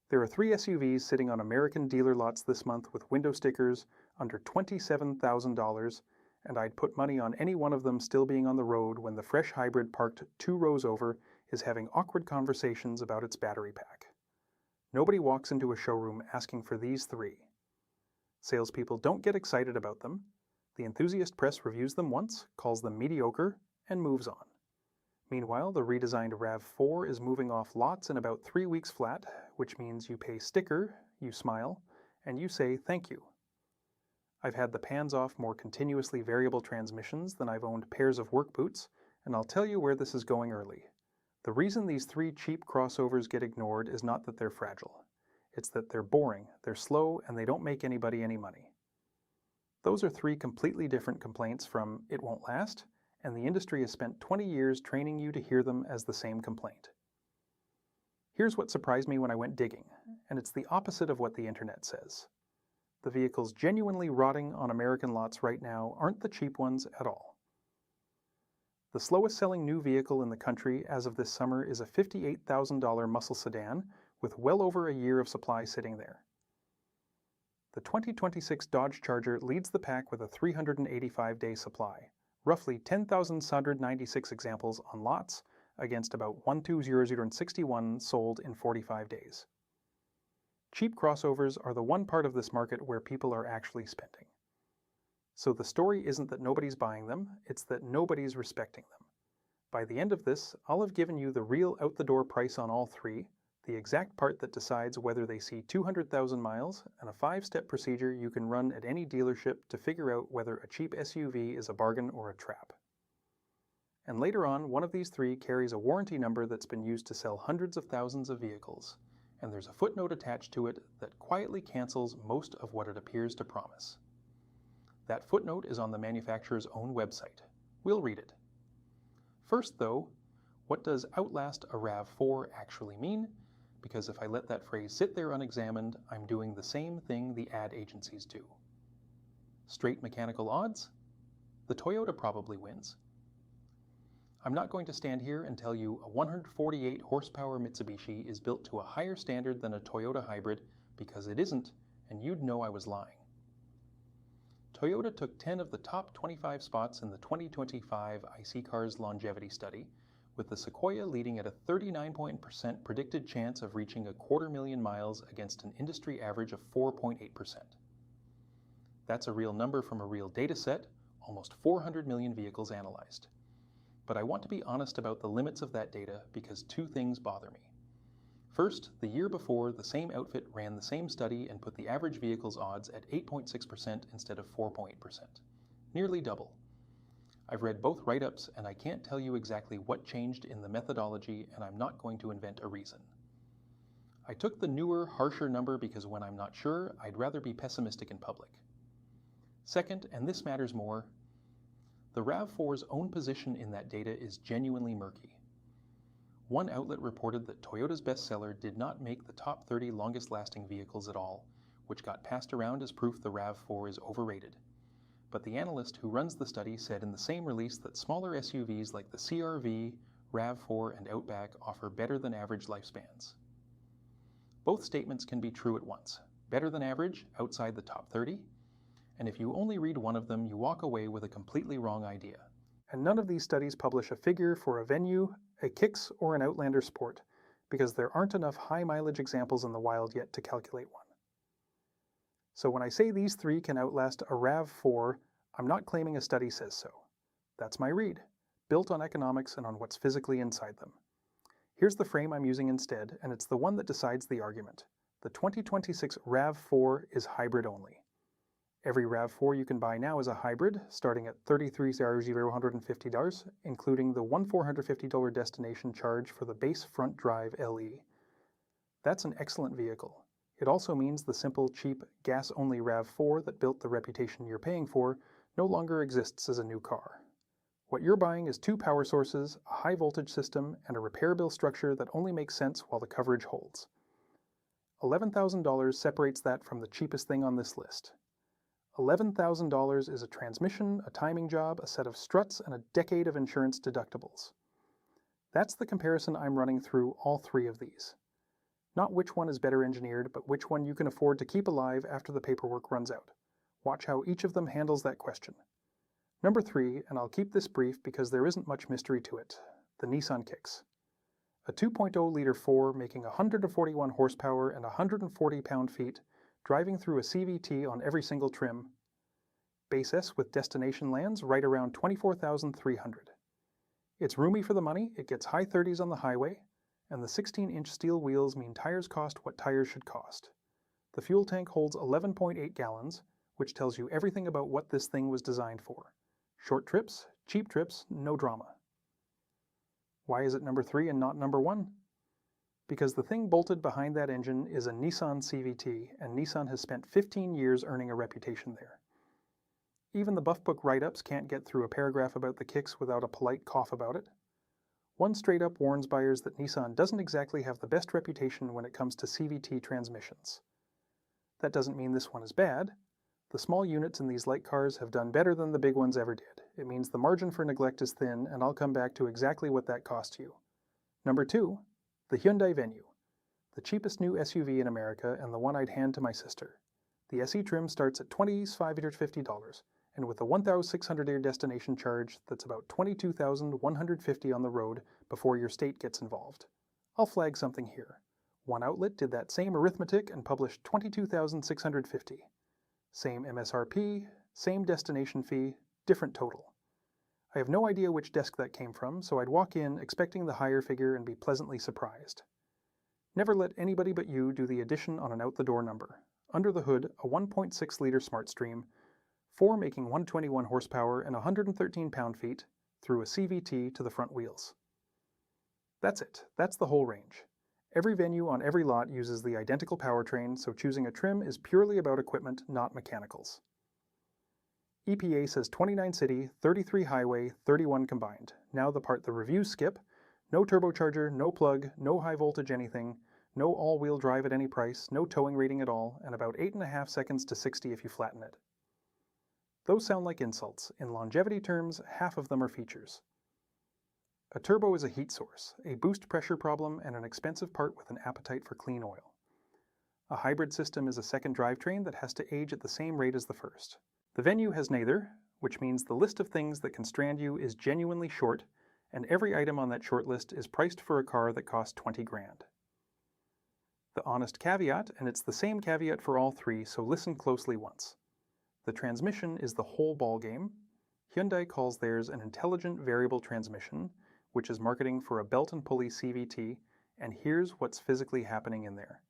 There are 3 SUVs sitting on American dealer lots this month with window stickers under $27,000, and I'd put money on any one of them still being on the road when the fresh hybrid parked 2 rows over is having awkward conversations about its battery pack. Nobody walks into a showroom asking for these 3. Salespeople don't get excited about them. The enthusiast press reviews them once, calls them mediocre, and moves on. Meanwhile, the redesigned RAV4 is moving off lots in about 3 weeks flat, which means you pay sticker, you smile, and you say thank you. I've had the pans-off, more continuously variable transmissions than I've owned pairs of work boots, and I'll tell you where this is going early. The reason these 3 cheap crossovers get ignored is not that they're fragile. It's that they're boring, they're slow, and they don't make anybody any money. Those are 3 completely different complaints from "it won't last," and the industry has spent 20 years training you to hear them as the same complaint. Here's what surprised me when I went digging, and it's the opposite of what the internet says. The vehicles genuinely rotting on American lots right now aren't the cheap ones at all. The slowest selling new vehicle in the country as of this summer is a $58,000 muscle sedan with well over a year of supply sitting there. The 2026 Dodge Charger leads the pack with a 385-day supply, roughly 10,696 examples on lots against about 1,20061 sold in 45 days. Cheap crossovers are the one part of this market where people are actually spending. So the story isn't that nobody's buying them, it's that nobody's respecting them. By the end of this, I'll have given you the real out-the-door price on all 3, the exact part that decides whether they see 200,000 miles, and a 5-step procedure you can run at any dealership to figure out whether a cheap SUV is a bargain or a trap. And later on, one of these 3 carries a warranty number that's been used to sell hundreds of thousands of vehicles, and there's a footnote attached to it that quietly cancels most of what it appears to promise. That footnote is on the manufacturer's own website. We'll read it. First, though, what does Outlast a RAV4 actually mean? Because if I let that phrase sit there unexamined, I'm doing the same thing the ad agencies do. Straight mechanical odds? The Toyota probably wins. I'm not going to stand here and tell you a 148 horsepower Mitsubishi is built to a higher standard than a Toyota hybrid, because it isn't, and you'd know I was lying. Toyota took 10 of the top 25 spots in the 2025 IC Cars Longevity Study, with the Sequoia leading at a 39% predicted chance of reaching 250,000 miles against an industry average of 4.8%. That's a real number from a real data set, almost 400 million vehicles analyzed. But I want to be honest about the limits of that data because 2 things bother me. First, the year before, the same outfit ran the same study and put the average vehicle's odds at 8.6% instead of 4.8%, nearly double. I've read both write-ups and I can't tell you exactly what changed in the methodology, and I'm not going to invent a reason. I took the newer, harsher number because when I'm not sure, I'd rather be pessimistic in public. Second, and this matters more, the RAV4's own position in that data is genuinely murky. One outlet reported that Toyota's bestseller did not make the top 30 longest-lasting vehicles at all, which got passed around as proof the RAV4 is overrated. But the analyst who runs the study said in the same release that smaller SUVs like the CR-V, RAV4, and Outback offer better than average lifespans. Both statements can be true at once. Better than average, outside the top 30, and if you only read one of them, you walk away with a completely wrong idea. And none of these studies publish a figure for a Venue, a Kicks, or an Outlander Sport, because there aren't enough high-mileage examples in the wild yet to calculate one. So when I say these 3 can outlast a RAV4, I'm not claiming a study says so. That's my read, built on economics and on what's physically inside them. Here's the frame I'm using instead, and it's the one that decides the argument. The 2026 RAV4 is hybrid only. Every RAV4 you can buy now is a hybrid, starting at $33,150, including the $1,450 destination charge for the base front drive LE. That's an excellent vehicle. It also means the simple, cheap, gas-only RAV4 that built the reputation you're paying for no longer exists as a new car. What you're buying is 2 power sources, a high-voltage system, and a repair bill structure that only makes sense while the coverage holds. $11,000 separates that from the cheapest thing on this list. $11,000 is a transmission, a timing job, a set of struts, and a decade of insurance deductibles. That's the comparison I'm running through all 3 of these. Not which one is better engineered, but which one you can afford to keep alive after the paperwork runs out. Watch how each of them handles that question. Number 3, and I'll keep this brief because there isn't much mystery to it, the Nissan Kicks. A 2.0-liter 4 making 141 horsepower and 140 pound-feet, driving through a CVT on every single trim. Base S with destination lands right around 24,300. It's roomy for the money, it gets high 30s on the highway, and the 16-inch steel wheels mean tires cost what tires should cost. The fuel tank holds 11.8 gallons, which tells you everything about what this thing was designed for. Short trips, cheap trips, no drama. Why is it number 3 and not number 1? Because the thing bolted behind that engine is a Nissan CVT, and Nissan has spent 15 years earning a reputation there. Even the Buff Book write-ups can't get through a paragraph about the Kicks without a polite cough about it. One straight up warns buyers that Nissan doesn't exactly have the best reputation when it comes to CVT transmissions. That doesn't mean this one is bad. The small units in these light cars have done better than the big ones ever did. It means the margin for neglect is thin, and I'll come back to exactly what that costs you. Number 2, the Hyundai Venue. The cheapest new SUV in America and the one I'd hand to my sister. The SE trim starts at $2,550, and with a 1,600 destination charge, that's about $22,150 on the road before your state gets involved. I'll flag something here. One outlet did that same arithmetic and published $22,650. Same MSRP, same destination fee, different total. I have no idea which desk that came from, so I'd walk in expecting the higher figure and be pleasantly surprised. Never let anybody but you do the addition on an out-the-door number. Under the hood, a 1.6-liter SmartStream, 4 making 121 horsepower and 113 pound-feet, through a CVT to the front wheels. That's it. That's the whole range. Every Venue on every lot uses the identical powertrain, so choosing a trim is purely about equipment, not mechanicals. EPA says 29 city, 33 highway, 31 combined. Now the part the reviews skip: no turbocharger, no plug, no high voltage anything, no all-wheel drive at any price, no towing rating at all, and about 8.5 seconds to 60 if you flatten it. Those sound like insults. In longevity terms, half of them are features. A turbo is a heat source, a boost pressure problem, and an expensive part with an appetite for clean oil. A hybrid system is a second drivetrain that has to age at the same rate as the first. The Venue has neither, which means the list of things that can strand you is genuinely short, and every item on that short list is priced for a car that costs 20 grand. The honest caveat, and it's the same caveat for all three, so listen closely once. The transmission is the whole ballgame. Hyundai calls theirs an intelligent variable transmission, which is marketing for a belt and pulley CVT, and here's what's physically happening in there.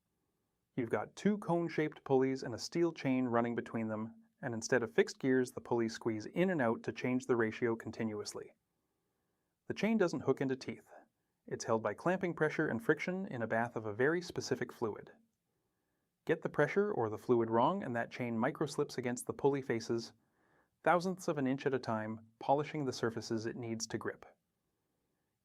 You've got 2 cone-shaped pulleys and a steel chain running between them, and instead of fixed gears, the pulleys squeeze in and out to change the ratio continuously. The chain doesn't hook into teeth. It's held by clamping pressure and friction in a bath of a very specific fluid. Get the pressure or the fluid wrong and that chain microslips against the pulley faces, thousandths of an inch at a time, polishing the surfaces it needs to grip.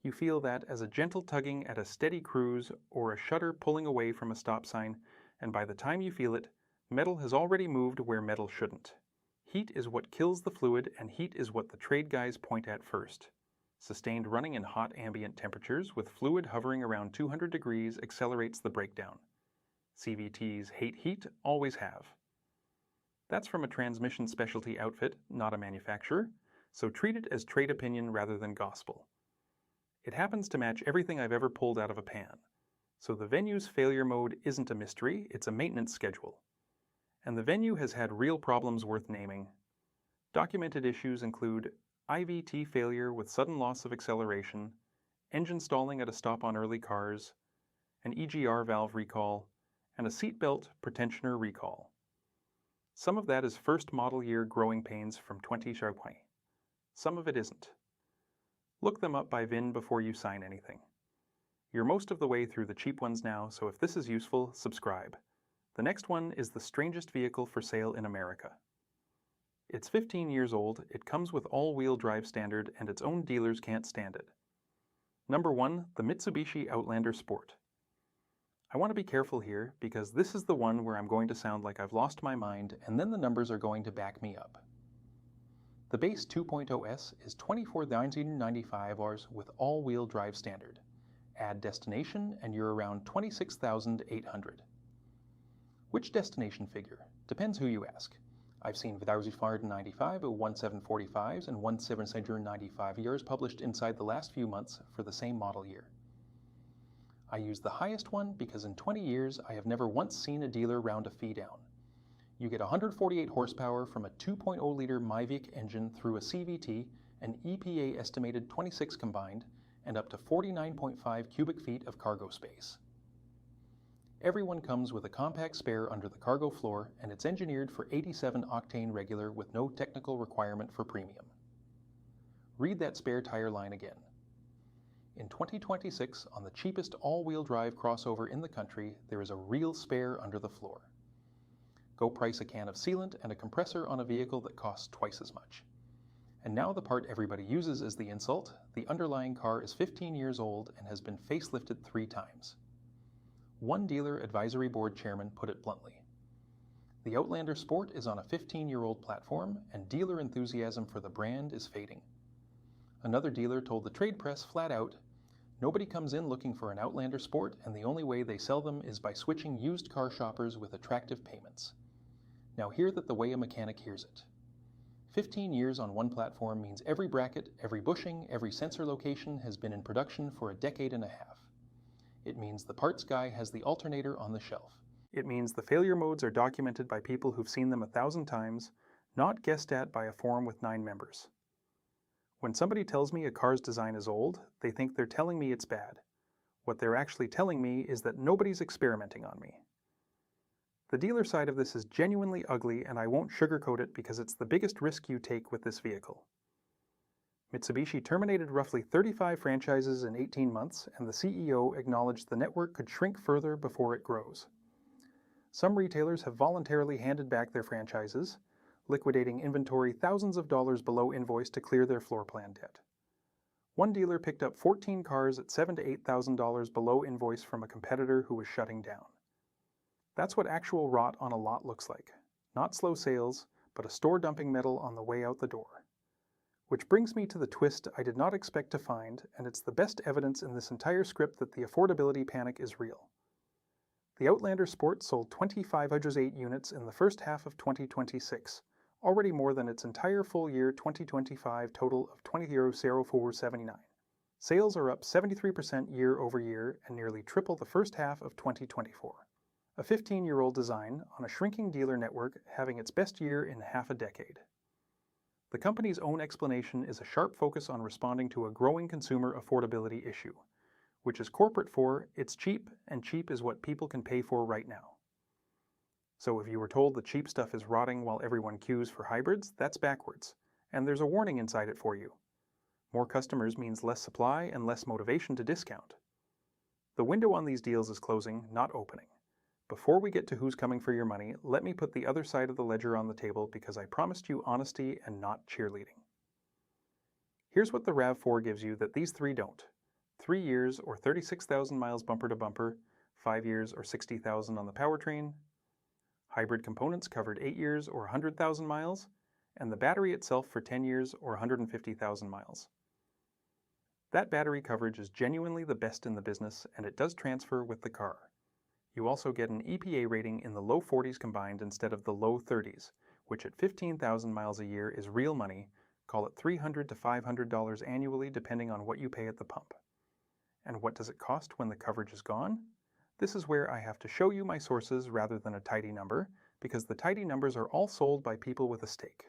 You feel that as a gentle tugging at a steady cruise or a shutter pulling away from a stop sign, and by the time you feel it, metal has already moved where metal shouldn't. Heat is what kills the fluid, and heat is what the trade guys point at first. Sustained running in hot ambient temperatures with fluid hovering around 200 degrees accelerates the breakdown. CVTs hate heat, always have. That's from a transmission specialty outfit, not a manufacturer, so treat it as trade opinion rather than gospel. It happens to match everything I've ever pulled out of a pan. So the Venue's failure mode isn't a mystery, it's a maintenance schedule. And the Venue has had real problems worth naming. Documented issues include IVT failure with sudden loss of acceleration, engine stalling at a stop on early cars, an EGR valve recall, and a seatbelt pretensioner recall. Some of that is first model year growing pains from 2020. Some of it isn't. Look them up by VIN before you sign anything. You're most of the way through the cheap ones now, so if this is useful, subscribe. The next one is the strangest vehicle for sale in America. It's 15 years old, it comes with all-wheel drive standard, and its own dealers can't stand it. Number 1, the Mitsubishi Outlander Sport. I want to be careful here, because this is the one where I'm going to sound like I've lost my mind, and then the numbers are going to back me up. The base 2.0S is $24,995 with all-wheel drive standard. Add destination and you're around 26,800. Which destination figure? Depends who you ask. I've seen 1,495 1745s and 1,795 years published inside the last few months for the same model year. I use the highest one because in 20 years I have never once seen a dealer round a fee down. You get 148 horsepower from a 2.0-liter Myvic engine through a CVT, an EPA estimated 26 combined, and up to 49.5 cubic feet of cargo space. Everyone comes with a compact spare under the cargo floor, and it's engineered for 87 octane regular with no technical requirement for premium. Read that spare tire line again. In 2026, on the cheapest all-wheel drive crossover in the country, there is a real spare under the floor. Go price a can of sealant and a compressor on a vehicle that costs twice as much. And now the part everybody uses as the insult: the underlying car is 15 years old and has been facelifted 3 times. One dealer advisory board chairman put it bluntly: the Outlander Sport is on a 15-year-old platform, and dealer enthusiasm for the brand is fading. Another dealer told the trade press flat out, nobody comes in looking for an Outlander Sport, and the only way they sell them is by switching used car shoppers with attractive payments. Now hear that the way a mechanic hears it. 15 years on one platform means every bracket, every bushing, every sensor location has been in production for a decade and a half. It means the parts guy has the alternator on the shelf. It means the failure modes are documented by people who've seen them 1,000 times, not guessed at by a forum with 9 members. When somebody tells me a car's design is old, they think they're telling me it's bad. What they're actually telling me is that nobody's experimenting on me. The dealer side of this is genuinely ugly, and I won't sugarcoat it because it's the biggest risk you take with this vehicle. Mitsubishi terminated roughly 35 franchises in 18 months, and the CEO acknowledged the network could shrink further before it grows. Some retailers have voluntarily handed back their franchises, liquidating inventory thousands of dollars below invoice to clear their floor plan debt. One dealer picked up 14 cars at $7,000 to $8,000 below invoice from a competitor who was shutting down. That's what actual rot on a lot looks like. Not slow sales, but a store dumping metal on the way out the door. Which brings me to the twist I did not expect to find, and it's the best evidence in this entire script that the affordability panic is real. The Outlander Sport sold 2,508 units in the first half of 2026, already more than its entire full year 2025 total of 20,479. Sales are up 73% year over year and nearly triple the first half of 2024. A 15-year-old design on a shrinking dealer network having its best year in half a decade. The company's own explanation is a sharp focus on responding to a growing consumer affordability issue, which is corporate for it's cheap, and cheap is what people can pay for right now. So if you were told the cheap stuff is rotting while everyone queues for hybrids, that's backwards, and there's a warning inside it for you. More customers means less supply and less motivation to discount. The window on these deals is closing, not opening. Before we get to who's coming for your money, let me put the other side of the ledger on the table because I promised you honesty and not cheerleading. Here's what the RAV4 gives you that these 3 don't. 3 years or 36,000 miles bumper to bumper, 5 years or 60,000 on the powertrain, hybrid components covered 8 years or 100,000 miles, and the battery itself for 10 years or 150,000 miles. That battery coverage is genuinely the best in the business, and it does transfer with the car. You also get an EPA rating in the low 40s combined instead of the low 30s, which at 15,000 miles a year is real money, call it $300 to $500 annually depending on what you pay at the pump. And what does it cost when the coverage is gone? This is where I have to show you my sources rather than a tidy number, because the tidy numbers are all sold by people with a stake.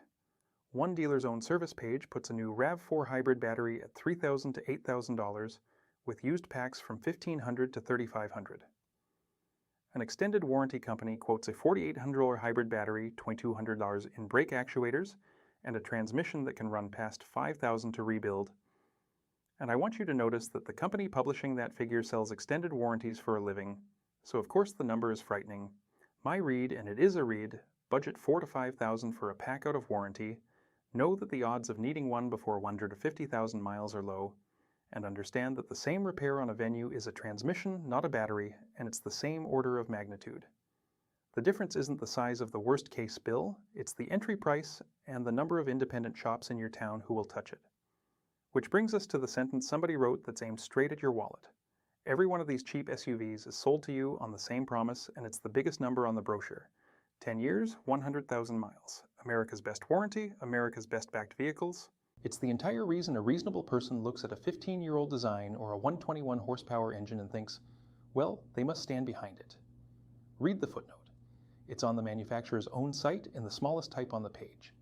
One dealer's own service page puts a new RAV4 hybrid battery at $3,000 to $8,000, with used packs from $1,500 to $3,500. An extended warranty company quotes a $4,800 hybrid battery, $2,200 in brake actuators, and a transmission that can run past $5,000 to rebuild. And I want you to notice that the company publishing that figure sells extended warranties for a living, so of course the number is frightening. My read, and it is a read, budget $4,000 to $5,000 for a pack out of warranty, know that the odds of needing one before 150,000 miles are low, and understand that the same repair on a Venue is a transmission, not a battery, and it's the same order of magnitude. The difference isn't the size of the worst case bill, it's the entry price and the number of independent shops in your town who will touch it. Which brings us to the sentence somebody wrote that's aimed straight at your wallet. Every one of these cheap SUVs is sold to you on the same promise, and it's the biggest number on the brochure. 10 years, 100,000 miles. America's best warranty, America's best backed vehicles. It's the entire reason a reasonable person looks at a 15-year-old design or a 121 horsepower engine and thinks, well, they must stand behind it. Read the footnote. It's on the manufacturer's own site in the smallest type on the page.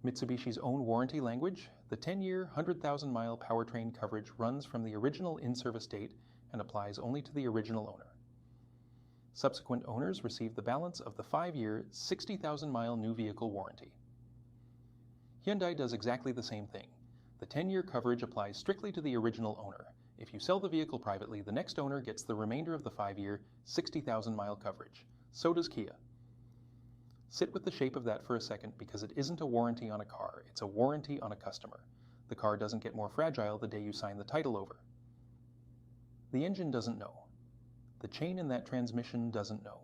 Mitsubishi's own warranty language, the 10-year, 100,000-mile powertrain coverage runs from the original in-service date and applies only to the original owner. Subsequent owners receive the balance of the 5-year, 60,000-mile new vehicle warranty. Hyundai does exactly the same thing. The 10-year coverage applies strictly to the original owner. If you sell the vehicle privately, the next owner gets the remainder of the 5-year, 60,000-mile coverage. So does Kia. Sit with the shape of that for a second, because it isn't a warranty on a car, it's a warranty on a customer. The car doesn't get more fragile the day you sign the title over. The engine doesn't know. The chain in that transmission doesn't know.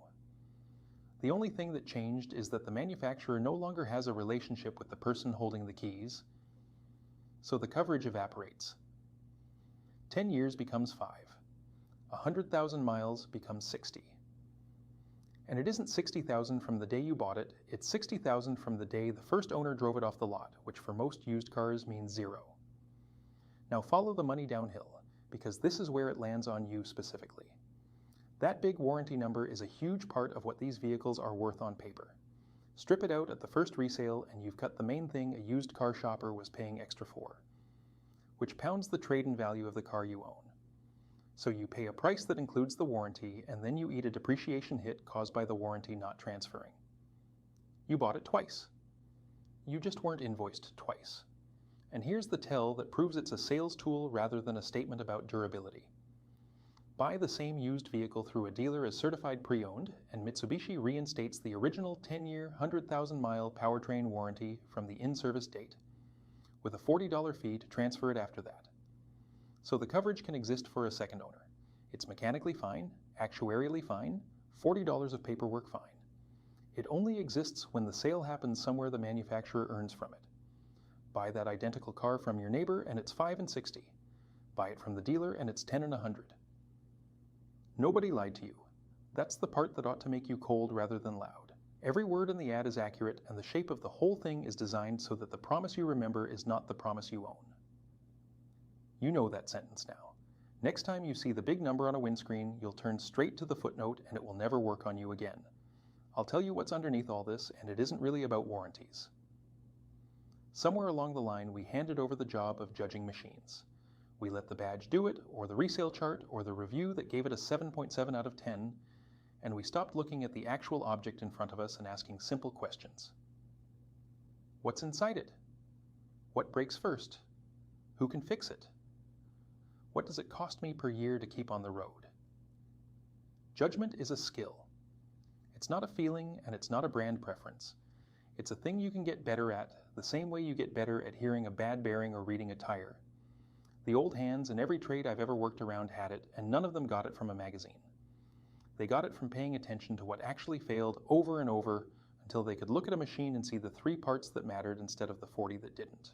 The only thing that changed is that the manufacturer no longer has a relationship with the person holding the keys, so the coverage evaporates. 10 years becomes 5. 100,000 miles becomes 60. And it isn't 60,000 from the day you bought it, it's 60,000 from the day the first owner drove it off the lot, which for most used cars means 0. Now follow the money downhill, because this is where it lands on you specifically. That big warranty number is a huge part of what these vehicles are worth on paper. Strip it out at the first resale and you've cut the main thing a used car shopper was paying extra for, which pounds the trade-in value of the car you own. So you pay a price that includes the warranty, and then you eat a depreciation hit caused by the warranty not transferring. You bought it twice. You just weren't invoiced twice. And here's the tell that proves it's a sales tool rather than a statement about durability. Buy the same used vehicle through a dealer as certified pre-owned, and Mitsubishi reinstates the original 10-year, 100,000-mile powertrain warranty from the in-service date, with a $40 fee to transfer it after that. So the coverage can exist for a second owner. It's mechanically fine, actuarially fine, $40 of paperwork fine. It only exists when the sale happens somewhere the manufacturer earns from it. Buy that identical car from your neighbor and it's $5 and $60. Buy it from the dealer and it's $10 and $100. Nobody lied to you. That's the part that ought to make you cold rather than loud. Every word in the ad is accurate, and the shape of the whole thing is designed so that the promise you remember is not the promise you own. You know that sentence now. Next time you see the big number on a windscreen, you'll turn straight to the footnote and it will never work on you again. I'll tell you what's underneath all this, and it isn't really about warranties. Somewhere along the line, we handed over the job of judging machines. We let the badge do it, or the resale chart, or the review that gave it a 7.7 out of 10, and we stopped looking at the actual object in front of us and asking simple questions. What's inside it? What breaks first? Who can fix it? What does it cost me per year to keep on the road? Judgment is a skill. It's not a feeling, and it's not a brand preference. It's a thing you can get better at, the same way you get better at hearing a bad bearing or reading a tire. The old hands in every trade I've ever worked around had it, and none of them got it from a magazine. They got it from paying attention to what actually failed over and over until they could look at a machine and see the 3 parts that mattered instead of the 40 that didn't.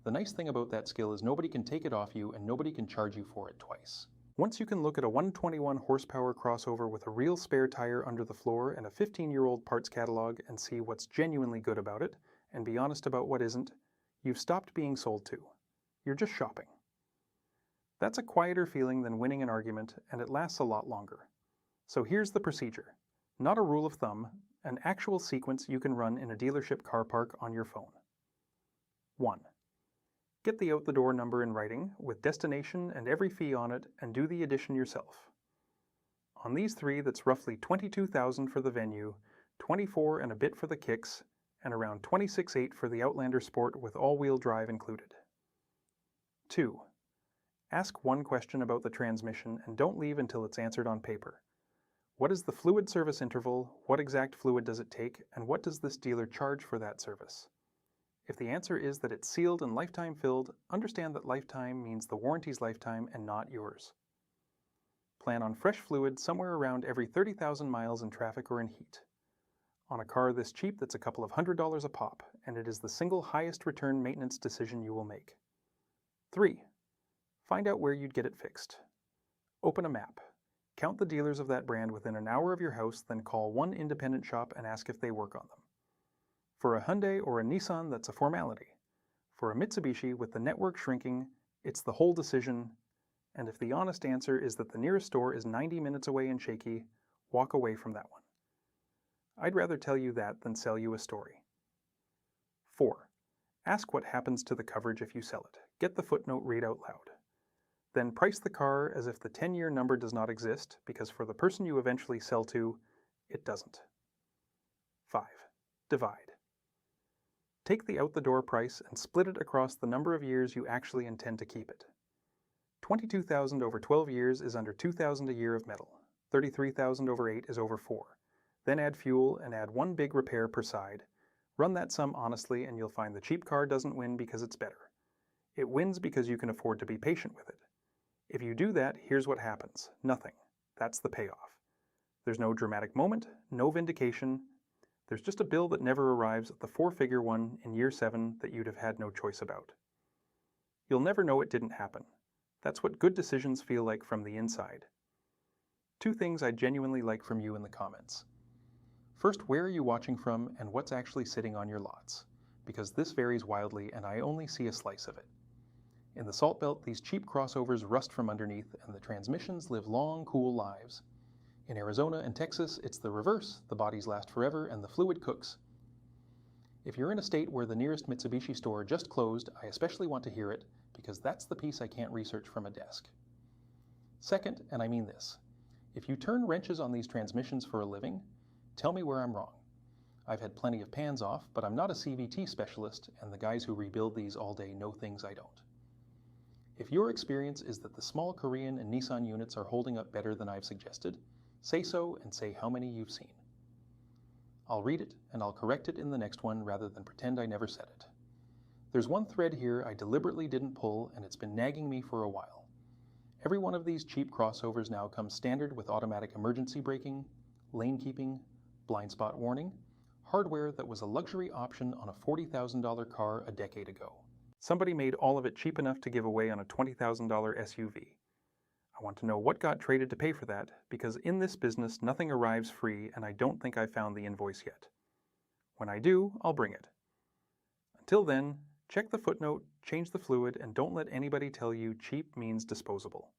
The nice thing about that skill is nobody can take it off you and nobody can charge you for it twice. Once you can look at a 121 horsepower crossover with a real spare tire under the floor and a 15-year-old parts catalog and see what's genuinely good about it, and be honest about what isn't, you've stopped being sold to. You're just shopping. That's a quieter feeling than winning an argument, and it lasts a lot longer. So here's the procedure. Not a rule of thumb, an actual sequence you can run in a dealership car park on your phone. 1. Get the out-the-door number in writing, with destination and every fee on it, and do the addition yourself. On these 3, that's roughly $22,000 for the Venue, $24 and a bit for the Kicks, and around $26,800 for the Outlander Sport with all-wheel drive included. 2. Ask one question about the transmission and don't leave until it's answered on paper. What is the fluid service interval, what exact fluid does it take, and what does this dealer charge for that service? If the answer is that it's sealed and lifetime filled, understand that lifetime means the warranty's lifetime and not yours. Plan on fresh fluid somewhere around every 30,000 miles in traffic or in heat. On a car this cheap, that's a couple of $100 a pop, and it is the single highest return maintenance decision you will make. 3. Find out where you'd get it fixed. Open a map. Count the dealers of that brand within an hour of your house, then call one independent shop and ask if they work on them. For a Hyundai or a Nissan, that's a formality. For a Mitsubishi, with the network shrinking, it's the whole decision, and if the honest answer is that the nearest store is 90 minutes away and shaky, walk away from that one. I'd rather tell you that than sell you a story. 4. Ask what happens to the coverage if you sell it. Get the footnote read out loud. Then price the car as if the 10-year number does not exist, because for the person you eventually sell to, it doesn't. 5. Divide. Take the out-the-door price and split it across the number of years you actually intend to keep it. $22,000 over 12 years is under $2,000 a year of metal. $33,000 over 8 is over 4. Then add fuel and add one big repair per side. Run that sum honestly and you'll find the cheap car doesn't win because it's better. It wins because you can afford to be patient with it. If you do that, here's what happens. Nothing. That's the payoff. There's no dramatic moment, no vindication. There's just a bill that never arrives at the 4-figure one in year 7 that you'd have had no choice about. You'll never know it didn't happen. That's what good decisions feel like from the inside. 2 things I genuinely like from you in the comments. First, where are you watching from and what's actually sitting on your lots? Because this varies wildly and I only see a slice of it. In the Salt Belt, these cheap crossovers rust from underneath and the transmissions live long, cool lives. In Arizona and Texas, it's the reverse. The bodies last forever and the fluid cooks. If you're in a state where the nearest Mitsubishi store just closed, I especially want to hear it because that's the piece I can't research from a desk. Second, and I mean this, if you turn wrenches on these transmissions for a living, tell me where I'm wrong. I've had plenty of pans off, but I'm not a CVT specialist, and the guys who rebuild these all day know things I don't. If your experience is that the small Korean and Nissan units are holding up better than I've suggested, say so and say how many you've seen. I'll read it and I'll correct it in the next one rather than pretend I never said it. There's one thread here I deliberately didn't pull and it's been nagging me for a while. Every one of these cheap crossovers now comes standard with automatic emergency braking, lane keeping, blind spot warning, hardware that was a luxury option on a $40,000 car a decade ago. Somebody made all of it cheap enough to give away on a $20,000 SUV. I want to know what got traded to pay for that, because in this business nothing arrives free and I don't think I've found the invoice yet. When I do, I'll bring it. Until then, check the footnote, change the fluid, and don't let anybody tell you cheap means disposable.